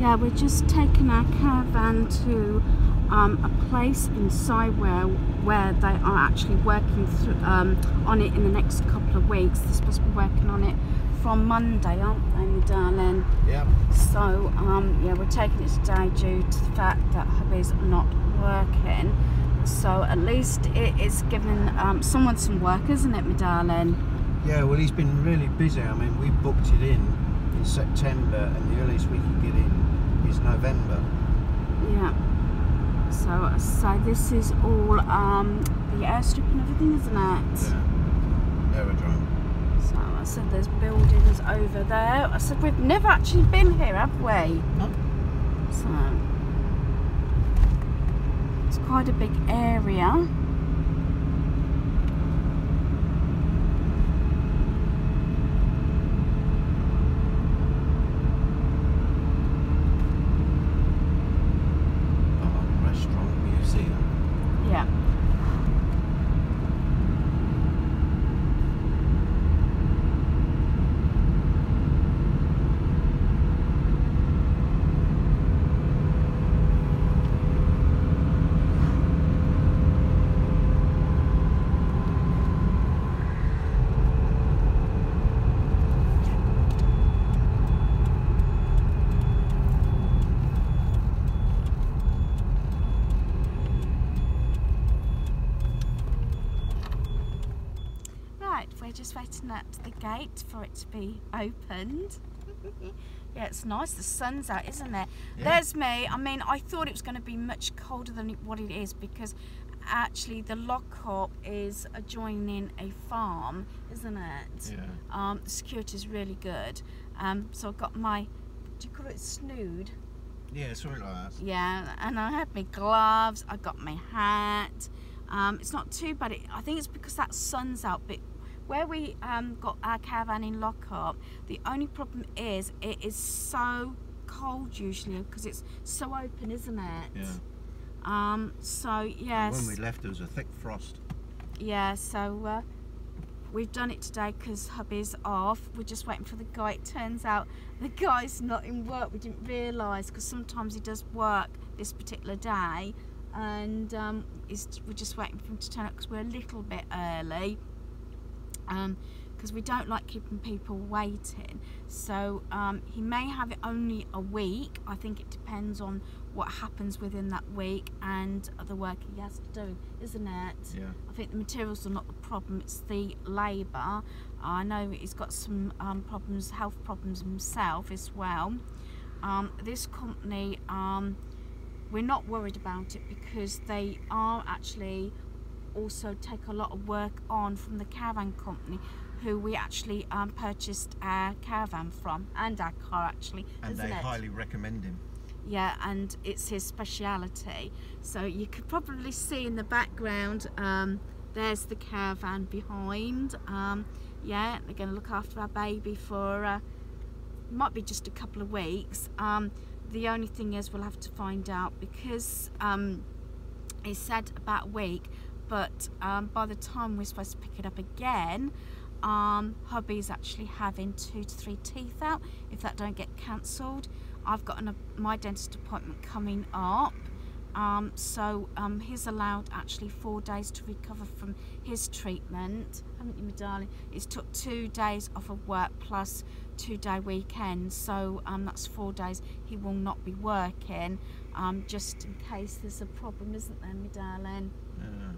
Yeah, we're just taking our caravan to a place in Sywell where they are actually working through, on it in the next couple of weeks. They're supposed to be working on it from Monday, aren't they, my darling? Yeah. So, yeah, we're taking it today due to the fact that hubby's not working. So at least it is giving someone some work, isn't it, my darling? Yeah, well, he's been really busy. I mean, we booked it in September, and the earliest we can get in is November. Yeah. So this is all the airstrip and everything, isn't it? Yeah. Aerodrome. So I said there's buildings over there. I said we've never actually been here, have we? No. So it's quite a big area. Yeah. We're just waiting at the gate for it to be opened. Yeah, it's nice. The sun's out, isn't it? Yeah. There's me. I mean, I thought it was going to be much colder than what it is because actually the lockup is adjoining a farm, isn't it? Yeah. The security is really good. So I've got my, do you call it snood? Yeah, something like that. Yeah, and I had my gloves. I got my hat. It's not too bad. I think it's because that sun's out, but where we got our caravan in lockup, the only problem is it is so cold usually because it's so open, isn't it? Yeah. So yes. When we left, there was a thick frost. Yeah. So we've done it today because hubby's off. We're just waiting for the guy. It turns out the guy's not in work. We didn't realise because sometimes he does work this particular day, and we're just waiting for him to turn up because we're a little bit early. Because we don't like keeping people waiting, so he may have it only a week. I think it depends on what happens within that week and the work he has to do, isn't it? Yeah. I think the materials are not the problem, it's the labour. I know he's got some problems, health problems himself as well. This company, we're not worried about it because they are actually also take a lot of work on from the Caravan company, who we actually purchased our caravan from, and our car actually, and they highly recommend him. Yeah, and it's his speciality. So you could probably see in the background, there's the caravan behind. Yeah, they're going to look after our baby for might be just a couple of weeks. The only thing is we'll have to find out because he said about a week. But by the time we're supposed to pick it up again, hubby's actually having 2 to 3 teeth out if that don't get cancelled. I've got my dentist appointment coming up, so he's allowed actually 4 days to recover from his treatment, haven't you, my darling? It's took 2 days off of work plus 2-day weekend, so that's 4 days he will not be working, just in case there's a problem, isn't there, my darling?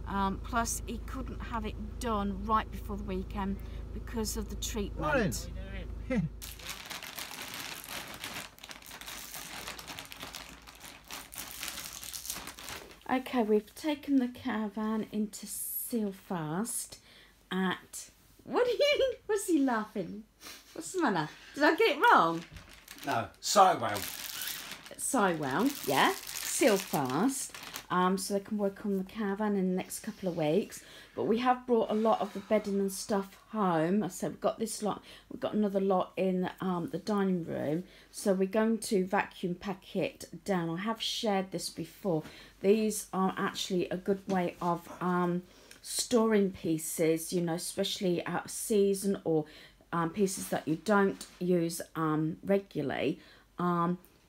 Yeah. Plus he couldn't have it done right before the weekend because of the treatment. Okay, we've taken the caravan into Sealfast at, what's he laughing? What's the matter? Did I get it wrong? No, Sywell. Sywell, yeah, Sealfast. So they can work on the caravan in the next couple of weeks. But we have brought a lot of the bedding and stuff home. I said we've got this lot, we've got another lot in the dining room. So we're going to vacuum pack it down. I have shared this before. These are actually a good way of storing pieces, you know, especially out of season or pieces that you don't use regularly.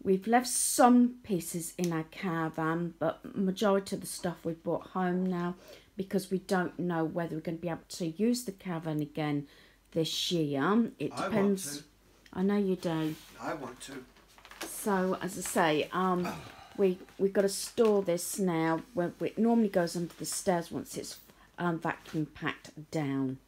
We've left some pieces in our caravan, but majority of the stuff we've brought home now, because we don't know whether we're going to be able to use the caravan again this year. It depends. I know you do. I want to. So, as I say, we've got to store this now. Where it normally goes under the stairs once it's vacuum packed down.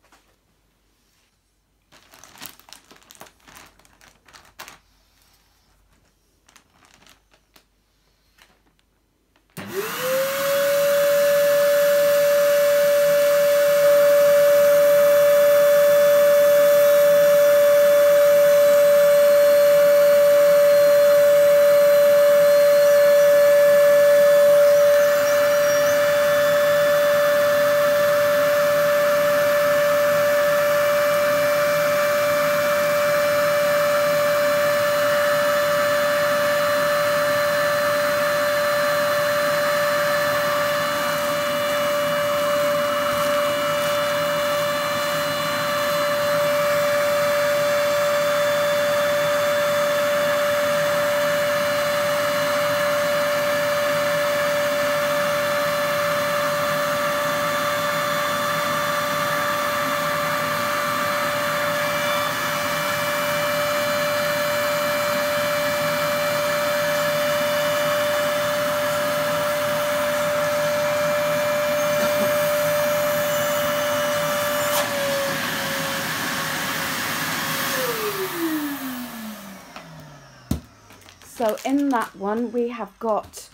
So in that one we have got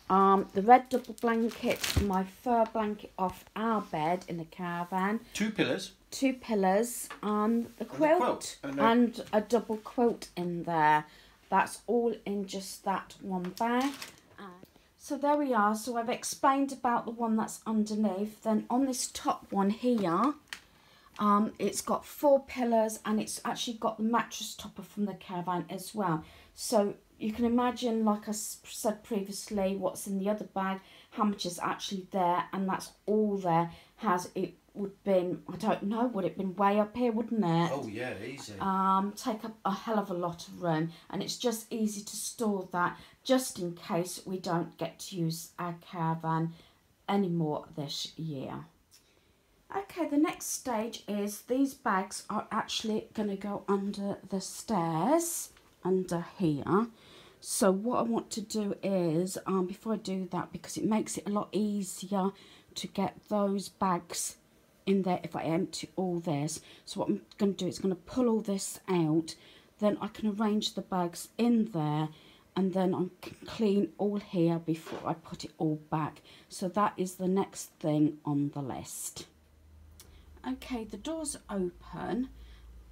the red double blanket, my fur blanket off our bed in the caravan. 2 pillars. 2 pillars, a quilt, and a double quilt in there. That's all in just that one bag. So there we are. So I've explained about the one that's underneath. Then on this top one here, it's got 4 pillars, and it's actually got the mattress topper from the caravan as well. So you can imagine, like I said previously, what's in the other bag, how much is actually there, and that's all there. It would been, I don't know, would it been way up here, wouldn't it? Oh yeah, easy. Take up a hell of a lot of room, and it's just easy to store that just in case we don't get to use our caravan anymore this year. Okay, the next stage is these bags are actually going to go under the stairs, under here. So what I want to do is, before I do that, because it makes it a lot easier to get those bags in there if I empty all this. So what I'm going to do is going to pull all this out, then I can arrange the bags in there, and then I can clean all here before I put it all back. So that is the next thing on the list. Okay, the door's open,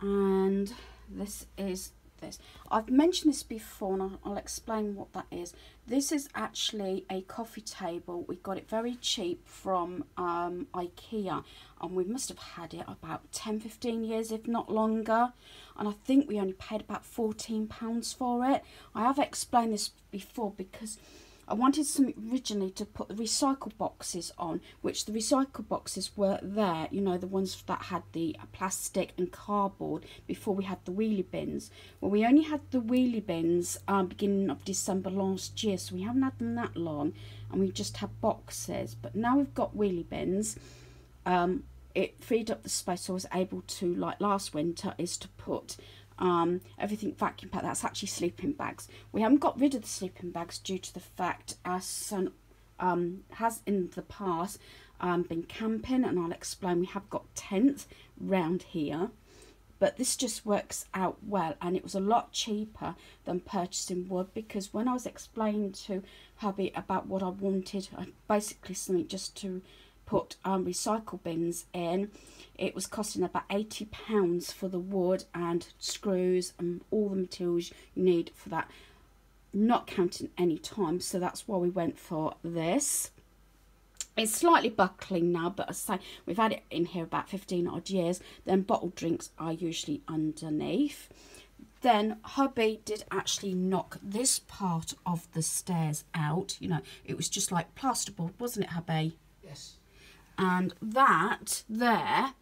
and this is this. I've mentioned this before, and I'll explain what that is. This is actually a coffee table. We got it very cheap from IKEA, and we must have had it about 10-15 years, if not longer, and I think we only paid about £14 for it. I have explained this before because I wanted something originally to put the recycle boxes on, which the recycle boxes were there, you know, the ones that had the plastic and cardboard before we had the wheelie bins. Well, we only had the wheelie bins beginning of December last year, so we haven't had them that long, and we just had boxes. But now we've got wheelie bins. It freed up the space, so I was able to, like last winter, is to put everything vacuum packed. That's actually sleeping bags. We haven't got rid of the sleeping bags due to the fact our son has in the past been camping, and I'll explain. We have got tents round here, but this just works out well, and it was a lot cheaper than purchasing wood, because when I was explaining to hubby about what I wanted, basically something just to put recycle bins in, it was costing about £80 for the wood and screws and all the materials you need for that, not counting any time. So that's why we went for this. It's slightly buckling now, but as I say, we've had it in here about 15 odd years. Then bottled drinks are usually underneath. Then hubby did actually knock this part of the stairs out. You know, it was just like plasterboard, wasn't it, hubby? Yes. And that there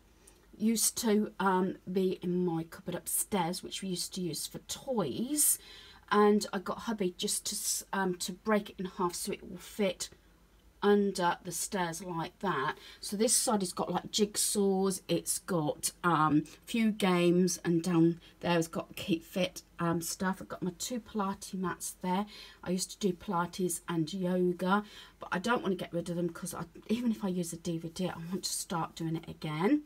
used to be in my cupboard upstairs, which we used to use for toys. and I got hubby just to break it in half so it will fit under the stairs like that. So this side has got like jigsaws, it's got a few games, and down there it's got keep fit stuff. I've got my 2 Pilates mats there. I used to do Pilates and yoga, but I don't want to get rid of them because even if I use a DVD, I want to start doing it again.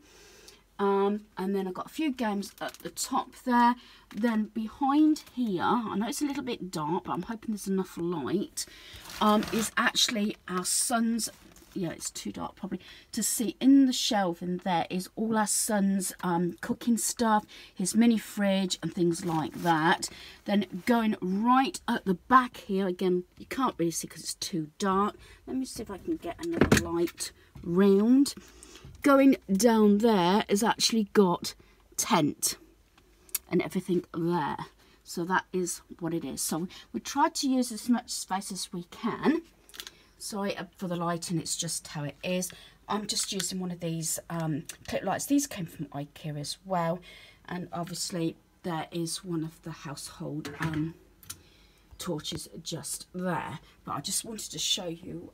And then I've got a few games at the top there. Then behind here, I know it's a little bit dark, but I'm hoping there's enough light, is actually our son's, yeah, it's too dark probably to see. In the shelf in there is all our son's cooking stuff, his mini fridge and things like that. Then going right at the back here, again, you can't really see because it's too dark. Let me see if I can get another light round. Going down there is actually got tent and everything there. So that is what it is. So we tried to use as much space as we can. Sorry for the lighting, it's just how it is. I'm just using one of these clip lights. These came from IKEA as well. And obviously there is one of the household torches just there. But I just wanted to show you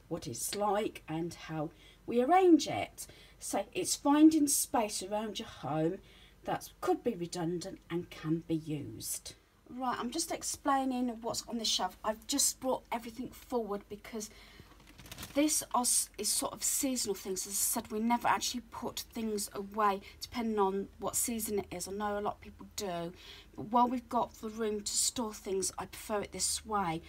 what it's like and how we arrange it. So it's finding space around your home that could be redundant and can be used. Right, I'm just explaining what's on the shelf. I've just brought everything forward because this is sort of seasonal things. As I said, we never actually put things away depending on what season it is. I know a lot of people do, but while we've got the room to store things, I prefer it this way.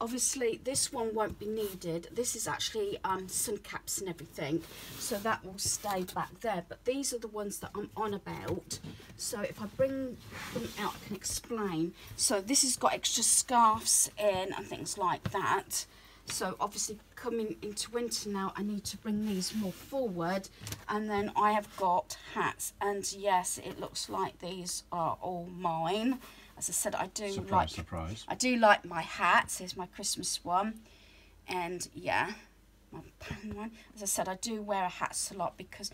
Obviously this one won't be needed. This is actually sun caps and everything, so that will stay back there, but these are the ones that I'm on about. So if I bring them out, I can explain. So this has got extra scarves in and things like that. So obviously coming into winter now, I need to bring these more forward. And then I have got hats, and yes, it looks like these are all mine. As I said, I do surprise. I do like my hats. Here's my Christmas one, and yeah, my pan one. As I said, I do wear hats a lot because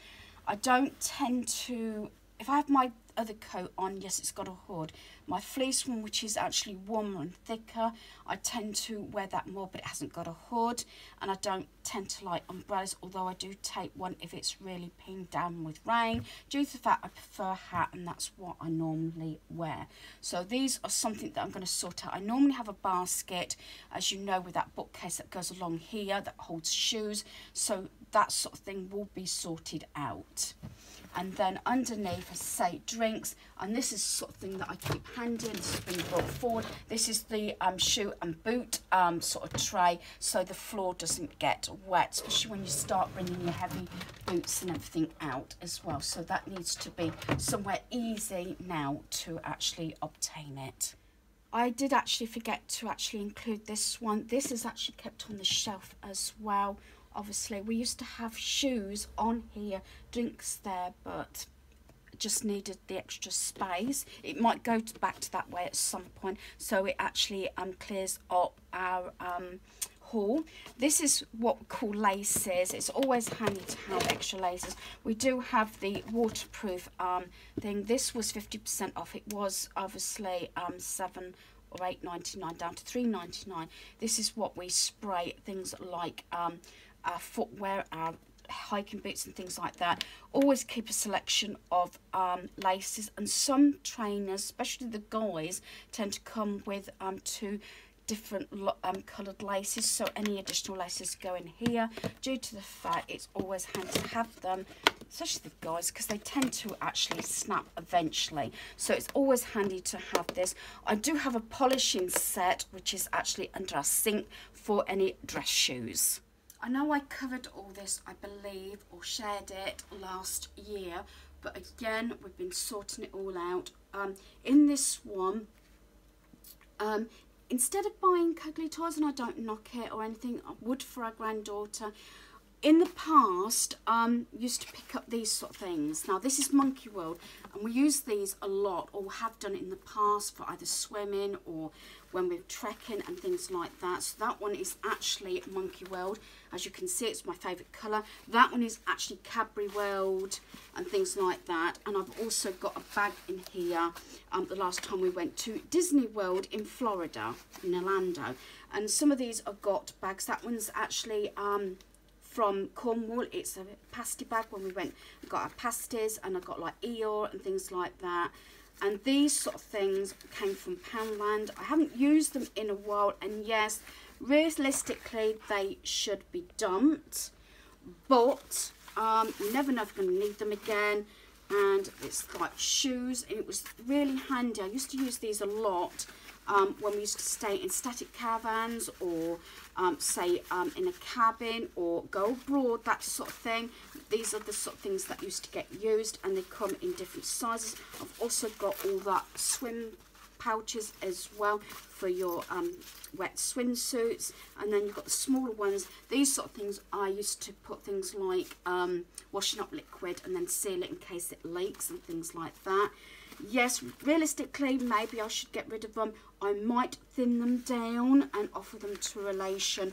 I don't tend to. If I have my other coat on, yes, it's got a hood. My fleece one, which is actually warmer and thicker, I tend to wear that more, but it hasn't got a hood. And I don't tend to like umbrellas, although I do take one if it's really pinned down with rain. Due to the fact I prefer a hat, and that's what I normally wear. So these are something that I'm going to sort out. I normally have a basket, as you know, with that bookcase that goes along here that holds shoes. So that sort of thing will be sorted out. And then underneath, I say drinks, and this is the sort of thing that I keep handy, and this has been brought forward. This is the shoe and boot sort of tray, so the floor doesn't get wet, especially when you start bringing your heavy boots and everything out as well. So that needs to be somewhere easy now to actually obtain it. I did actually forget to actually include this one. This is actually kept on the shelf as well. Obviously, we used to have shoes on here, drinks there, but just needed the extra space. It might go back to that way at some point, so it actually clears up our hall. This is what we call laces. It's always handy to have extra laces. We do have the waterproof thing. This was 50% off. It was obviously $7 or $8.99 down to $3.99. This is what we spray things like our footwear, our hiking boots and things like that. Always keep a selection of laces, and some trainers, especially the guys, tend to come with 2 different coloured laces, so any additional laces go in here. Due to the fact it's always handy to have them, especially the guys, because they tend to actually snap eventually, so it's always handy to have this. I do have a polishing set which is actually under our sink for any dress shoes. I know I covered all this, I believe, or shared it last year, but again, we've been sorting it all out. In this one, instead of buying cuddly toys, and I don't knock it or anything, wood for our granddaughter, In the past, used to pick up these sort of things. Now this is Monkey World, and we use these a lot, or have done it in the past for either swimming or when we're trekking and things like that. So that one is actually Monkey World. As you can see, it's my favourite colour. That one is actually Cadbury World and things like that. And I've also got a bag in here. The last time we went to Disney World in Florida, in Orlando, and some of these have got bags. That one's actually from Cornwall. It's a pasty bag. When we went, we got our pasties, and I got like Eeyore and things like that. And these sort of things came from Poundland. I haven't used them in a while, and yes, realistically they should be dumped, but you never know if you're going to need them again. And it's like shoes, and it was really handy. I used to use these a lot when we used to stay in static caravans, or say in a cabin, or go abroad, that sort of thing. These are the sort of things that used to get used, and they come in different sizes. I've also got all that swim pouches as well for your wet swimsuits, and then you've got the smaller ones. These sort of things, I used to put things like washing up liquid and then seal it in case it leaks and things like that. Yes, realistically, maybe I should get rid of them. I might thin them down and offer them to a relation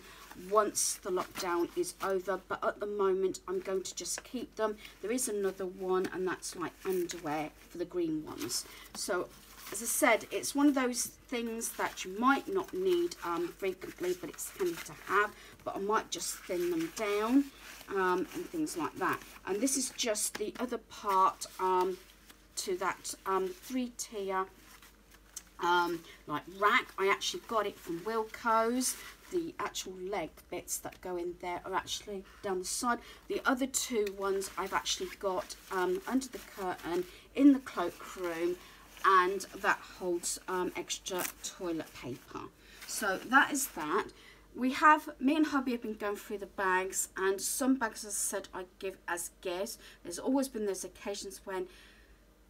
once the lockdown is over, but at the moment I'm going to just keep them. There is another one, and that's like underwear for the green ones. So as I said, it's one of those things that you might not need frequently, but it's handy to have. But I might just thin them down and things like that. And this is just the other part to that 3-tier like rack. I actually got it from Wilko's. The actual leg bits that go in there are actually down the side. The other two ones I've actually got under the curtain in the cloakroom, and that holds extra toilet paper. So that is that. Me and hubby have been going through the bags, and some bags, as I said, I give as gifts. There's always been those occasions when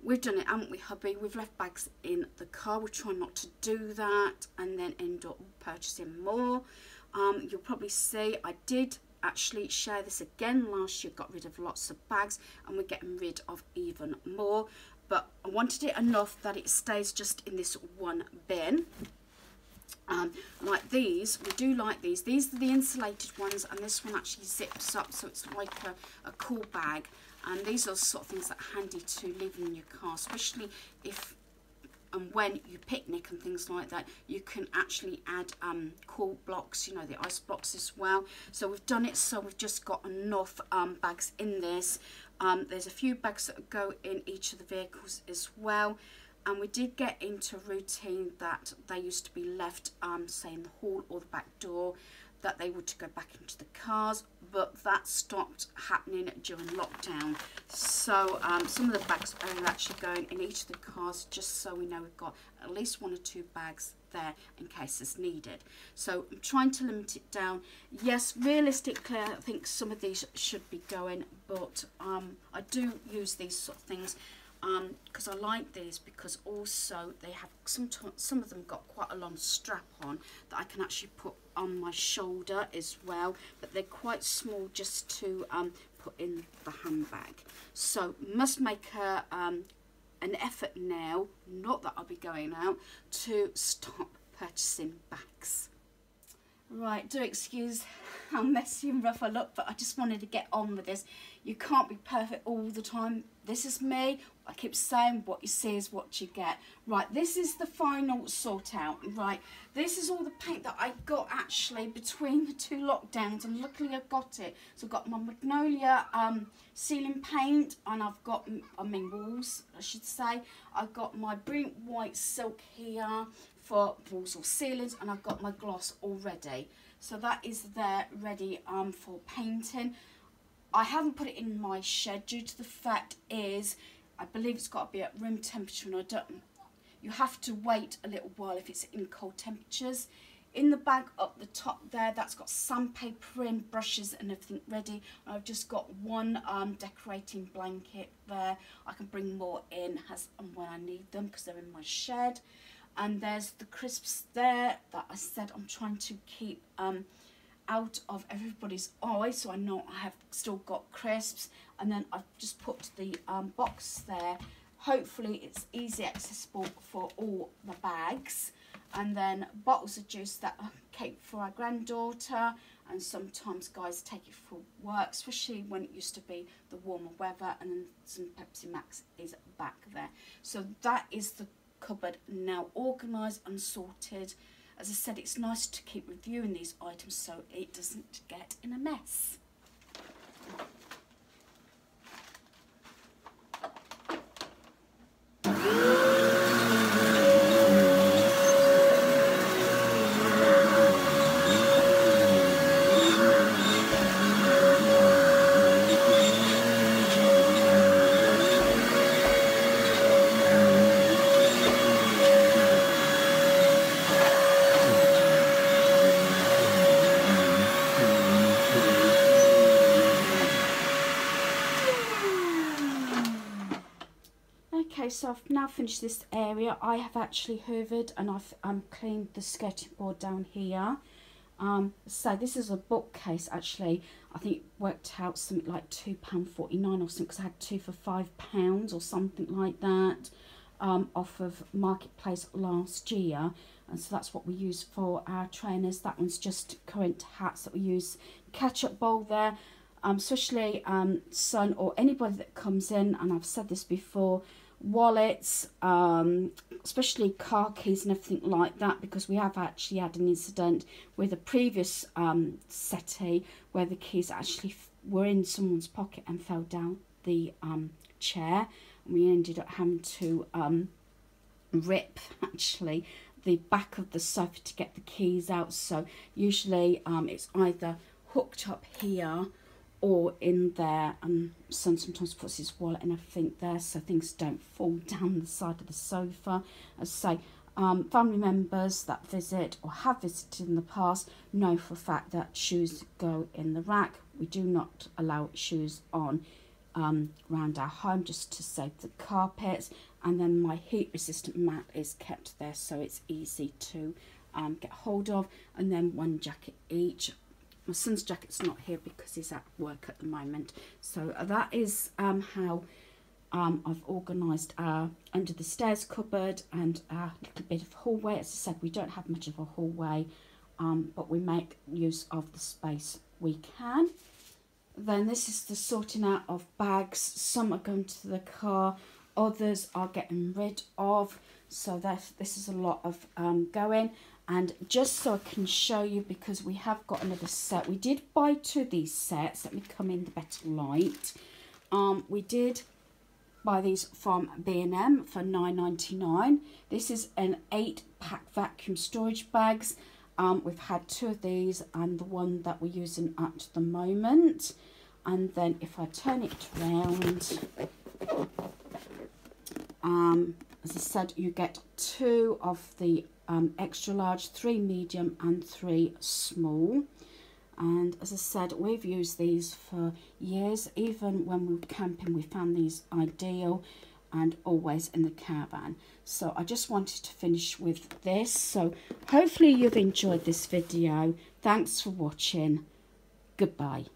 we've done it, haven't we, hubby? We've left bags in the car. We try not to do that and then end up purchasing more. You'll probably see I did actually share this again last year, got rid of lots of bags, and we're getting rid of even more. But I wanted it enough that it stays just in this one bin. Like these, we do like these. These are the insulated ones, and this one actually zips up, so it's like a cool bag. And these are the sort of things that are handy to leave in your car, especially if and when you picnic and things like that. You can actually add cool blocks, you know, the ice blocks as well. So we've done it so we've just got enough bags in this. There's a few bags that go in each of the vehicles as well. And we did get into a routine that they used to be left, say in the hall or the back door, that they were to go back into the cars, but that stopped happening during lockdown. So some of the bags are actually going in each of the cars, just so we know we've got at least 1 or 2 bags there in case it's needed. So I'm trying to limit it down. Yes, realistically, I think some of these should be going, but I do use these sort of things because I like these, because also they have some of them got quite a long strap on that I can actually put on my shoulder as well, but they're quite small just to put in the handbag. So must make an effort now, not that I'll be going out, to stop purchasing bags. Right, do excuse how messy and rough I look, but I just wanted to get on with this. You can't be perfect all the time. This is me. I keep saying what you see is what you get. Right, this is the final sort out. Right, this is all the paint that I got actually between the 2 lockdowns, and luckily I got it. So I've got my Magnolia ceiling paint, and I've got, walls, I should say. I've got my brilliant white silk here for walls or ceilings, and I've got my gloss already. So that is there ready for painting. I haven't put it in my shed due to the fact is I believe it's got to be at room temperature, and I don't. You have to wait a little while if it's in cold temperatures. In the bag up the top there, that's got sandpaper in, brushes and everything ready. I've just got one decorating blanket there. I can bring more in as and when I need them because they're in my shed. And there's the crisps there that I said I'm trying to keep out of everybody's eyes, so I know I have still got crisps. And then I've just put the box there. Hopefully it's easy accessible for all the bags. And then bottles of juice that I keep for our granddaughter, and sometimes guys take it for work, especially when it used to be the warmer weather. And then some Pepsi Max is back there. So that is the cupboard now organised and sorted. As I said, it's nice to keep reviewing these items so it doesn't get in a mess. Okay, so I've now finished this area. I have actually hoovered and I've cleaned the skirting board down here. So this is a bookcase actually. I think it worked out something like £2.49 or something, because I had two for £5 or something like that off of Marketplace last year. And so that's what we use for our trainers. That one's just current hats that we use. Ketchup bowl there, especially son or anybody that comes in, and I've said this before, wallets, especially car keys and everything like that, because we have actually had an incident with a previous settee where the keys actually were in someone's pocket and fell down the chair, and we ended up having to rip actually the back of the sofa to get the keys out. So usually it's either hooked up here or in there, and son sometimes puts his wallet and everything there so things don't fall down the side of the sofa. As I say, family members that visit or have visited in the past know for a fact that shoes go in the rack. We do not allow shoes on around our home, just to save the carpets. And then my heat resistant mat is kept there so it's easy to get hold of. And then one jacket each. My son's jacket's not here because he's at work at the moment. So that is how I've organised our under the stairs cupboard and our little bit of hallway. As I said, we don't have much of a hallway, but we make use of the space we can. Then this is the sorting out of bags. Some are going to the car, others are getting rid of. So this is a lot of going. And just so I can show you, because we have got another set. We did buy two of these sets. Let me come in the better light. We did buy these from B&M for £9.99. This is an 8-pack vacuum storage bags. We've had two of these and the one that we're using at the moment. And then if I turn it round, as I said, you get two of the extra large, 3 medium and 3 small. And as I said, we've used these for years. Even when we were camping, we found these ideal, and always in the caravan. So I just wanted to finish with this. So hopefully you've enjoyed this video. Thanks for watching. Goodbye.